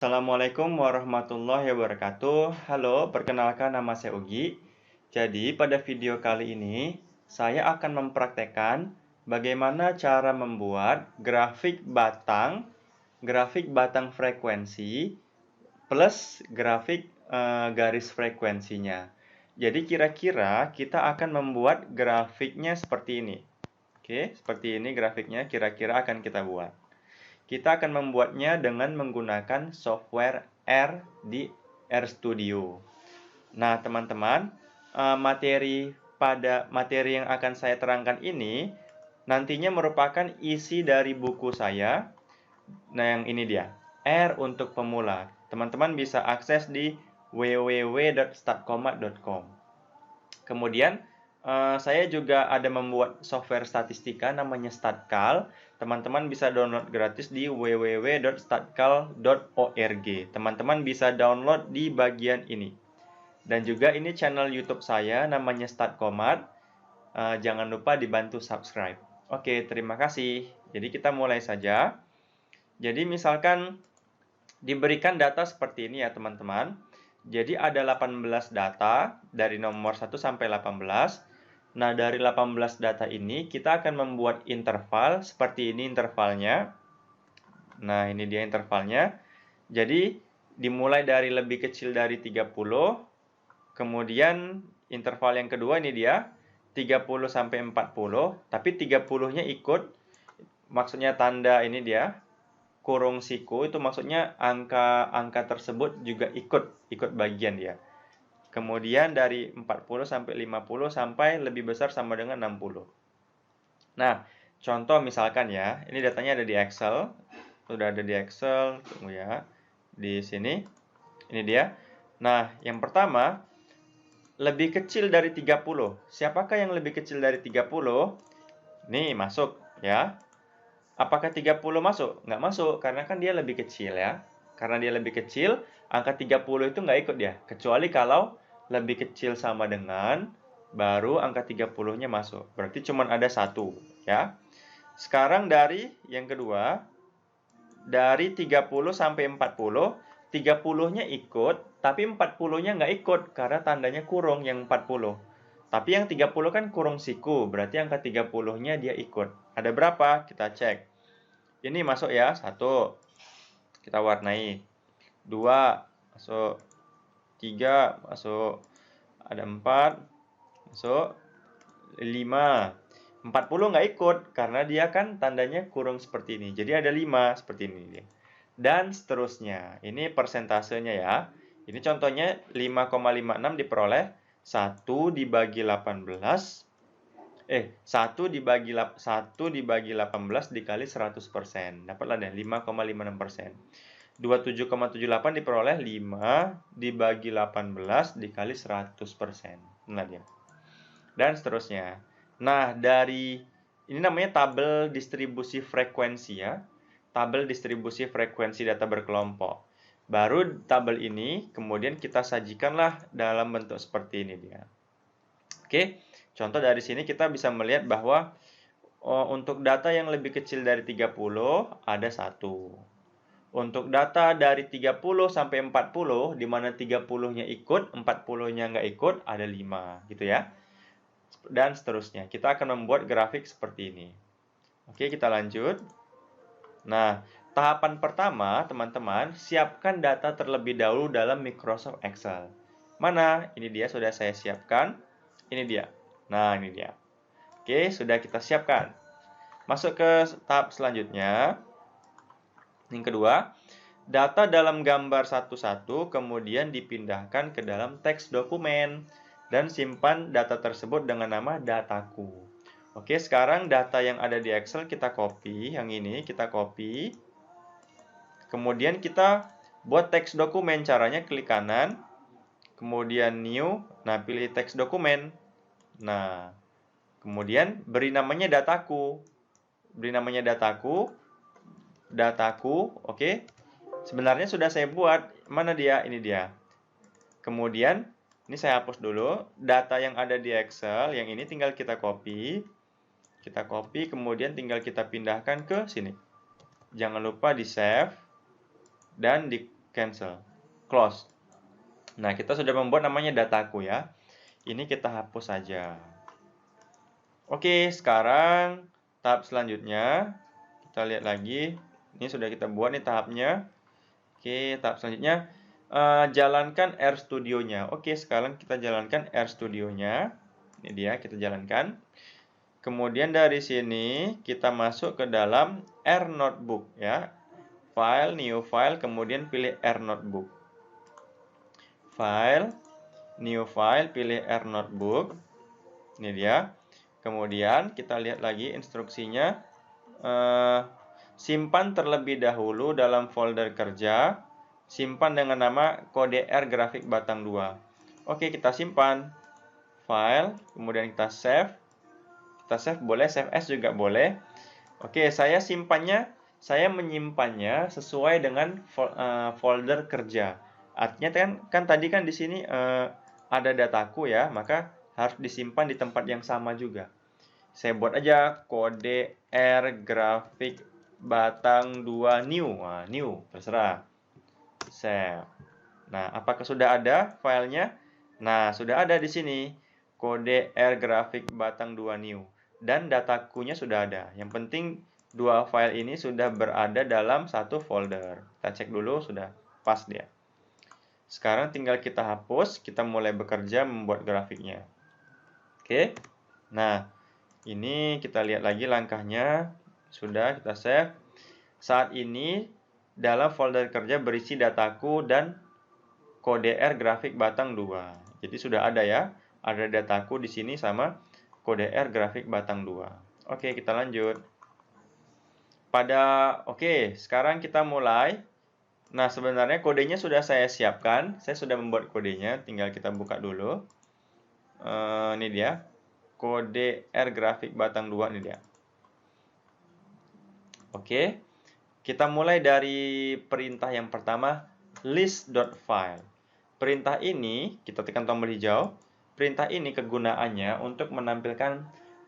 Assalamualaikum warahmatullahi wabarakatuh. Halo, perkenalkan nama saya Ugi. Jadi, pada video kali ini, saya akan mempraktekkan bagaimana cara membuat grafik batang frekuensi, plus grafik garis frekuensinya. Jadi, kira-kira kita akan membuat grafiknya seperti ini. Oke, seperti ini grafiknya kira-kira akan kita buat. Kita akan membuatnya dengan menggunakan software R di RStudio. Nah, teman-teman, materi yang akan saya terangkan ini nantinya merupakan isi dari buku saya. Nah, yang ini dia, R untuk pemula. Teman-teman bisa akses di www.startkomat.com. Kemudian, saya juga ada membuat software statistika namanya StatCal. Teman-teman bisa download gratis di www.statcal.org. Teman-teman bisa download di bagian ini. Dan juga ini channel YouTube saya namanya Startkomat. Jangan lupa dibantu subscribe. Oke, terima kasih. Jadi kita mulai saja. Jadi misalkan diberikan data seperti ini ya teman-teman. Jadi ada 18 data dari nomor 1 sampai 18. Nah, dari 18 data ini kita akan membuat interval seperti ini intervalnya. Nah, ini dia intervalnya. Jadi dimulai dari lebih kecil dari 30. Kemudian interval yang kedua ini dia 30 sampai 40, tapi 30-nya ikut, maksudnya tanda ini dia kurung siku, itu maksudnya angka tersebut juga ikut bagian dia. Kemudian dari 40 sampai 50 sampai lebih besar sama dengan 60. Nah, contoh misalkan ya, ini datanya ada di Excel. Sudah ada di Excel, tunggu ya. Di sini. Ini dia. Nah, yang pertama, lebih kecil dari 30. Siapakah yang lebih kecil dari 30? Nih, masuk ya. Apakah 30 masuk? Nggak masuk, karena kan dia lebih kecil ya. Karena dia lebih kecil, angka 30 itu nggak ikut dia. Kecuali kalau lebih kecil sama dengan, baru angka 30-nya masuk. Berarti cuma ada satu ya. Sekarang dari yang kedua, dari 30 sampai 40, 30-nya ikut, tapi 40-nya nggak ikut, karena tandanya kurung yang 40. Tapi yang 30 kan kurung siku, berarti angka 30-nya dia ikut. Ada berapa? Kita cek. Ini masuk ya, 1. Kita warnai. 2, masuk. 3, masuk. Ada 4, masuk. 5. 40 nggak ikut, karena dia kan tandanya kurung seperti ini. Jadi ada 5, seperti ini. Dan seterusnya. Ini persentasenya ya. Ini contohnya 5,56 diperoleh 1 dibagi 18. 1 dibagi 18 dikali 100%. Dapatlah deh 5,56%. 27,78 diperoleh 5 dibagi 18 dikali 100%. Nah dia. Dan seterusnya. Nah, ini namanya tabel distribusi frekuensi ya. Tabel distribusi frekuensi data berkelompok. Baru tabel ini kemudian kita sajikanlah dalam bentuk seperti ini dia. Oke. Contoh dari sini kita bisa melihat bahwa untuk data yang lebih kecil dari 30 ada 1. Untuk data dari 30 sampai 40, di mana 30-nya ikut, 40-nya nggak ikut, ada 5. Gitu ya. Dan seterusnya. Kita akan membuat grafik seperti ini. Oke, kita lanjut. Nah, tahapan pertama, teman-teman, siapkan data terlebih dahulu dalam Microsoft Excel. Mana? Ini dia, sudah saya siapkan. Ini dia. Nah, ini dia. Oke, sudah kita siapkan. Masuk ke tahap selanjutnya. Yang kedua, data dalam gambar satu-satu kemudian dipindahkan ke dalam teks dokumen dan simpan data tersebut dengan nama dataku. Oke, sekarang data yang ada di Excel kita copy, yang ini kita copy. Kemudian kita buat teks dokumen, caranya klik kanan, kemudian new, nah pilih teks dokumen. Nah, kemudian beri namanya dataku. Beri namanya dataku, oke. Sebenarnya sudah saya buat, mana dia? Ini dia. Kemudian, ini saya hapus dulu. Data yang ada di Excel, yang ini tinggal kita copy. Kita copy, kemudian tinggal kita pindahkan ke sini. Jangan lupa di save dan cancel, close. Nah, kita sudah membuat namanya dataku ya. Ini kita hapus saja. Oke, sekarang tahap selanjutnya kita lihat lagi. Ini sudah kita buat nih tahapnya. Oke, tahap selanjutnya jalankan RStudio-nya. Oke, sekarang kita jalankan RStudio-nya. Ini dia, kita jalankan. Kemudian dari sini kita masuk ke dalam RNotebook ya. File, new file, kemudian pilih RNotebook. File, new file, pilih RNotebook. Ini dia. Kemudian kita lihat lagi instruksinya. Simpan terlebih dahulu dalam folder kerja. Simpan dengan nama kode R grafik batang 2. Oke, kita simpan. File, kemudian kita save. Kita save boleh, save as juga boleh. Oke, saya menyimpannya sesuai dengan folder kerja. Artinya kan tadi kan di sini ada dataku ya, maka harus disimpan di tempat yang sama juga. Saya buat aja kode R grafik batang 2 new. Nah, new, terserah. Save. Nah, apakah sudah ada filenya? Nah, sudah ada di sini. Kode R grafik batang 2 new. Dan datakunya sudah ada. Yang penting dua file ini sudah berada dalam satu folder. Kita cek dulu, sudah pas dia. Sekarang tinggal kita hapus, kita mulai bekerja membuat grafiknya. Oke. Nah, ini kita lihat lagi langkahnya. Sudah kita save. Saat ini dalam folder kerja berisi dataku dan kode R grafik batang 2. Jadi sudah ada ya. Ada dataku di sini sama kode R grafik batang 2. Oke, kita lanjut. Oke, sekarang kita mulai. Nah, sebenarnya kodenya sudah saya siapkan. Saya sudah membuat kodenya, tinggal kita buka dulu. Ini dia. Kode R grafik batang 2 ini dia. Oke. Kita mulai dari perintah yang pertama, list.file. Perintah ini, kita tekan tombol hijau. Perintah ini kegunaannya untuk menampilkan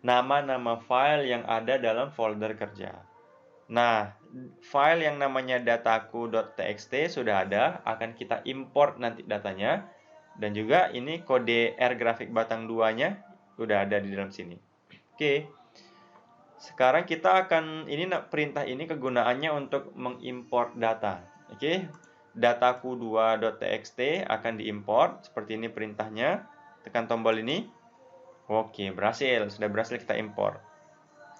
nama-nama file yang ada dalam folder kerja. Nah, file yang namanya dataku.txt sudah ada, akan kita import nanti datanya. Dan juga ini kode R grafik batang 2-nya sudah ada di dalam sini. Oke. Sekarang kita perintah ini kegunaannya untuk mengimport data. Oke. Dataku2.txt akan diimport, seperti ini perintahnya. Tekan tombol ini. Oke, berhasil. Sudah berhasil kita import.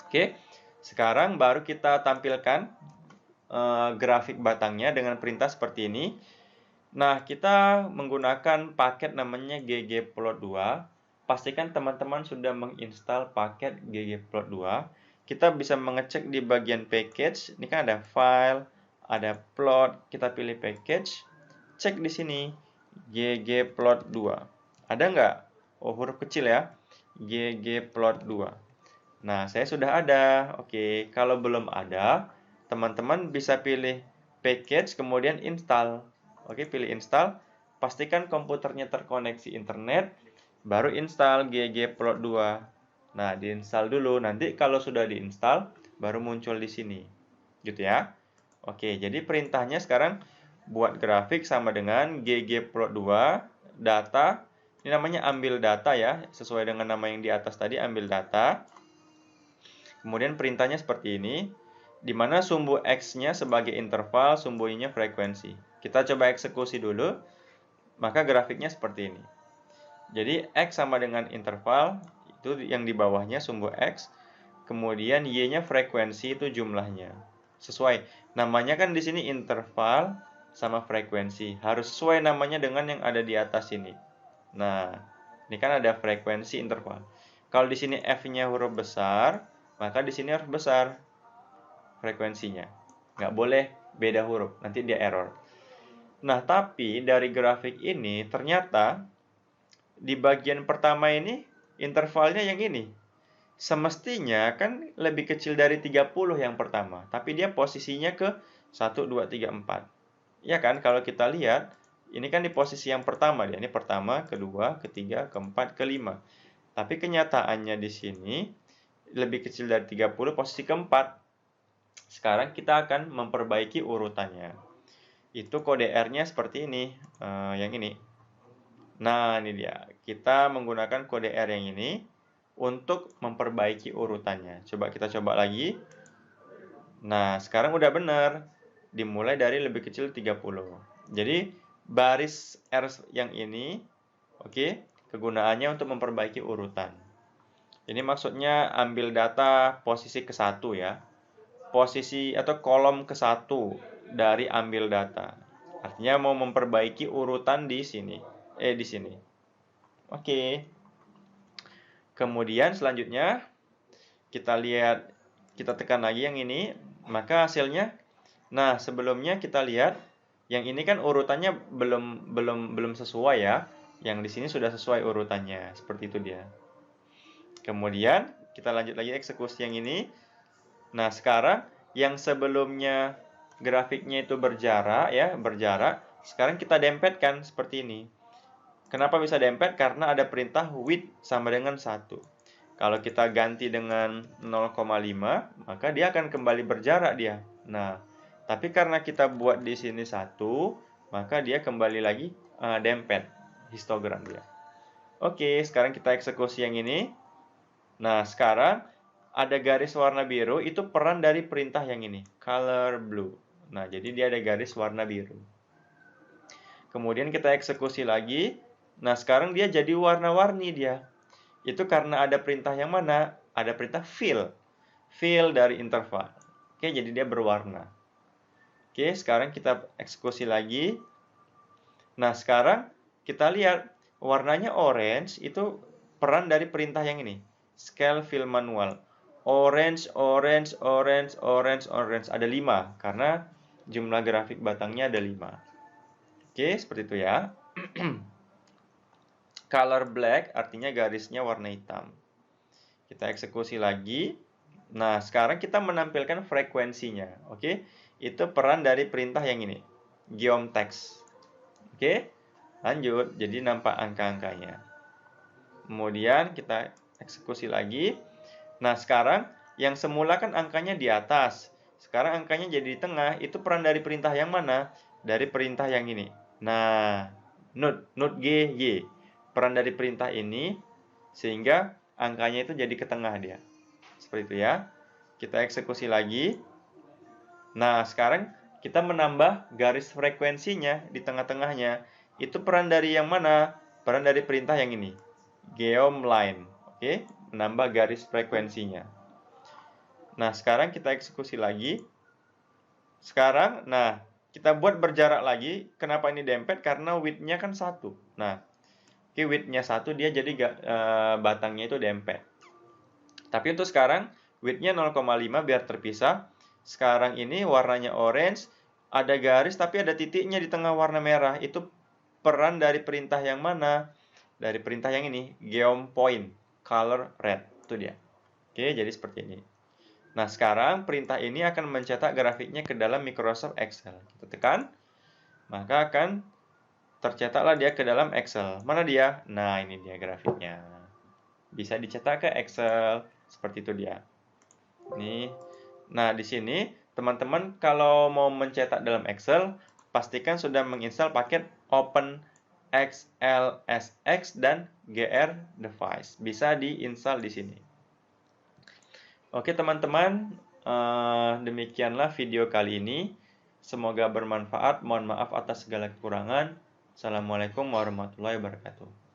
Oke. Sekarang baru kita tampilkan grafik batangnya dengan perintah seperti ini. Nah, kita menggunakan paket namanya ggplot2. Pastikan teman-teman sudah menginstal paket ggplot2. Kita bisa mengecek di bagian package. Ini kan ada file, ada plot. Kita pilih package. Cek di sini ggplot2. Ada nggak? Oh, huruf kecil ya. ggplot2. Nah, saya sudah ada. Oke, kalau belum ada, teman-teman bisa pilih package kemudian install. Oke, pilih install. Pastikan komputernya terkoneksi internet, baru install ggplot2. Nah, diinstal dulu. Nanti kalau sudah diinstal, baru muncul di sini. Gitu ya. Oke, jadi perintahnya sekarang buat grafik sama dengan ggplot2 data. Ini namanya ambil data ya, sesuai dengan nama yang di atas tadi, ambil data. Kemudian perintahnya seperti ini, di mana sumbu X-nya sebagai interval, sumbu Y-nya frekuensi. Kita coba eksekusi dulu, maka grafiknya seperti ini. Jadi X sama dengan interval, itu yang di bawahnya sumbu X, kemudian Y-nya frekuensi, itu jumlahnya. Sesuai, namanya kan di sini interval sama frekuensi. Harus sesuai namanya dengan yang ada di atas ini. Nah, ini kan ada frekuensi interval. Kalau di sini F-nya huruf besar, maka di sini harus besar frekuensinya. Nggak boleh beda huruf, nanti dia error. Nah, tapi dari grafik ini ternyata di bagian pertama ini intervalnya yang ini. Semestinya kan lebih kecil dari 30 yang pertama, tapi dia posisinya ke 1, 2, 3, 4. Ya kan, kalau kita lihat, ini kan di posisi yang pertama dia. Ini pertama, kedua, ketiga, keempat, kelima. Tapi kenyataannya di sini lebih kecil dari 30, posisi keempat. Sekarang kita akan memperbaiki urutannya. itu kode R-nya seperti ini, yang ini. Nah, ini dia. Kita menggunakan kode R yang ini untuk memperbaiki urutannya. Coba kita coba lagi. Nah, sekarang udah benar. Dimulai dari lebih kecil 30. Jadi, baris R yang ini, oke, kegunaannya untuk memperbaiki urutan. Ini maksudnya ambil data posisi ke-1 ya. Posisi atau kolom ke-1 dari ambil data. Artinya mau memperbaiki urutan di sini. Di sini. Oke. Kemudian selanjutnya kita lihat, kita tekan lagi yang ini, maka hasilnya, nah sebelumnya kita lihat yang ini kan urutannya belum sesuai ya. Yang di sini sudah sesuai urutannya, seperti itu dia. Kemudian kita lanjut lagi eksekusi yang ini. Nah, sekarang yang sebelumnya grafiknya itu berjarak ya, sekarang kita dempetkan seperti ini. Kenapa bisa dempet? Karena ada perintah width sama dengan 1. Kalau kita ganti dengan 0,5, maka dia akan kembali berjarak dia. Nah, tapi karena kita buat di sini 1, maka dia kembali lagi dempet histogram dia. Oke, sekarang kita eksekusi yang ini. Nah, sekarang ada garis warna biru, itu peran dari perintah yang ini, color blue. Nah, jadi dia ada garis warna biru. Kemudian kita eksekusi lagi. Nah, sekarang dia jadi warna-warni dia. Itu karena ada perintah yang mana? Ada perintah fill. Fill dari interval. Oke, jadi dia berwarna. Oke, sekarang kita eksekusi lagi. Nah, sekarang kita lihat warnanya orange, itu peran dari perintah yang ini. Scale fill manual. Orange, orange, orange, orange, orange. Ada 5, karena jumlah grafik batangnya ada 5. Oke, seperti itu ya. Color black artinya garisnya warna hitam. Kita eksekusi lagi. Nah, sekarang kita menampilkan frekuensinya. Oke, itu peran dari perintah yang ini. Geom text. Oke, lanjut. Jadi nampak angka-angkanya. Kemudian kita eksekusi lagi. Nah, sekarang yang semula kan angkanya di atas. Sekarang angkanya jadi di tengah. Itu peran dari perintah yang mana? Dari perintah yang ini. Nah, node G, Y. Peran dari perintah ini sehingga angkanya itu jadi ke tengah dia. Seperti itu ya. Kita eksekusi lagi. Nah, sekarang kita menambah garis frekuensinya di tengah-tengahnya. Itu peran dari yang mana? Peran dari perintah yang ini. Geom line. Oke, menambah garis frekuensinya. Nah, sekarang kita eksekusi lagi. Sekarang, nah, kita buat berjarak lagi. Kenapa ini dempet? Karena width-nya kan 1. Nah, width-nya 1, dia jadi batangnya itu dempet. Tapi untuk sekarang, width-nya 0,5 biar terpisah. Sekarang ini warnanya orange, ada garis tapi ada titiknya di tengah warna merah. Itu peran dari perintah yang mana? Dari perintah yang ini, geom point, color red. Itu dia. Oke, jadi seperti ini. Nah, sekarang perintah ini akan mencetak grafiknya ke dalam Microsoft Excel. Kita tekan, maka akan tercetaklah dia ke dalam Excel. Mana dia? Nah, ini dia grafiknya. Bisa dicetak ke Excel. Seperti itu dia. Nih. Nah, di sini teman-teman kalau mau mencetak dalam Excel, pastikan sudah menginstal paket OpenXLSX dan GR Device. Bisa diinstal di sini. Oke teman-teman, demikianlah video kali ini. Semoga bermanfaat. Mohon maaf atas segala kekurangan. Assalamualaikum warahmatullahi wabarakatuh.